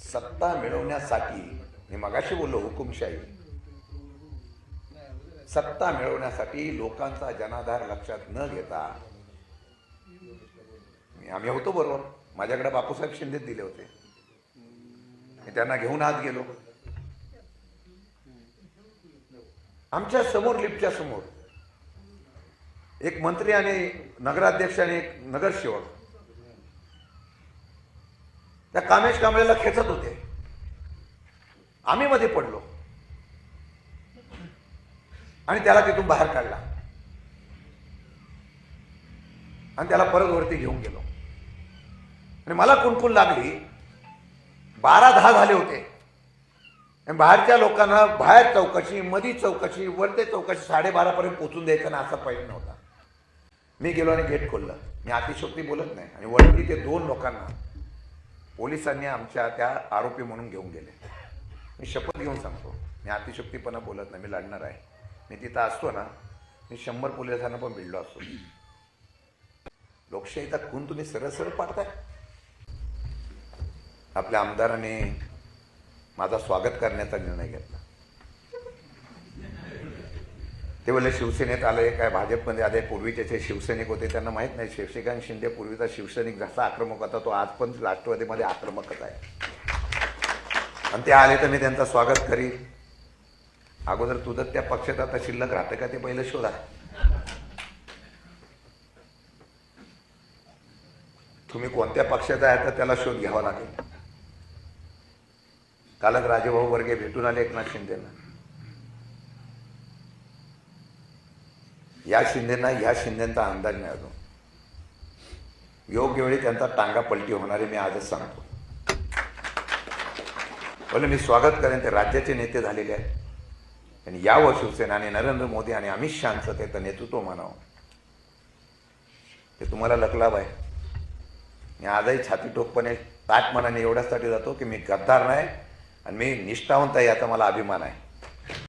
सत्ता मिळवण्यासाठी, मी मगाशी बोललो हुकुमशाही, सत्ता मिळवण्यासाठी लोकांचा जनाधार लक्षात न घेता, आम्ही होतो बरोबर, माझ्याकडे बापूसाहेब शिंदे दिले होते, मी त्यांना घेऊन आत गेलो. आमच्या समोर, लिफ्टच्या समोर एक मंत्री आणि नगराध्यक्ष आणि एक नगरसेवक त्या कामेश कांबळेला खेचत होते. आम्ही मध्ये पडलो आणि त्याला तिथून बाहेर काढला आणि त्याला परत वरती घेऊन गेलो. आणि मला कुणकुण लागली. 12-10 झाले होते आणि बाहेरच्या लोकांना बाहेर चौकशी, मधी चौकशी, वरते चौकशी, 12:30 पर्यंत पोचून द्यायचं ना असा पाहिजे नव्हता. मी गेलो आणि गेट खोललं. मी अतिशयोक्ती बोलत नाही. आणि वरती ते 2 लोकांना पोलिसांनी आमच्या त्या आरोपी म्हणून घेऊन गेले. मी शपथ घेऊन सांगतो, मी अतिशयोक्तीपणा बोलत नाही, मी लढणार आहे. मी तिथं असतो ना, मी 100 पोलिसांना पण भिडलो असतो. लोकशाहीचा खून तुम्ही सरळ सरळ पाडताय. आपल्या आमदाराने माझा स्वागत करण्याचा निर्णय घेतला. ते बोलले शिवसेनेत आले काय, भाजपमध्ये आले. पूर्वीचे जे शिवसैनिक होते त्यांना माहीत नाही, शशिकांत शिंदे पूर्वीचा शिवसैनिक जसा आक्रमक होता तो आज पण राष्ट्रवादीमध्ये आक्रमकच आहे. आणि ते आले तर मी त्यांचं स्वागत करीन. अगोदर तुझं त्या पक्षात आता शिल्लक राहतं का ते पहिलं शोधा. तुम्ही कोणत्या पक्षात आहे तर त्याला शोध घ्यावा लागेल. कालच राजेभाऊ वर्गे भेटून आले एकनाथ शिंदेना. या शिंदेना ह्या शिंदेचा अंदाज नाही अजून. योग्य वेळी त्यांचा टांगा पलटी होणार आहे, मी आजच सांगतो. बोले मी स्वागत करेन. ते राज्याचे नेते झालेले आहेत आणि यावं शिवसेना आणि नरेंद्र मोदी आणि अमित शहाचं त्याचं नेतृत्व मानावं. ते तुम्हाला लकलाभ आहे. मी आजही छाती ठोकपणे ताटमनाने एवढ्यासाठी जातो की मी गद्दार नाही आणि मी निष्ठावंत आहे याचा मला अभिमान आहे.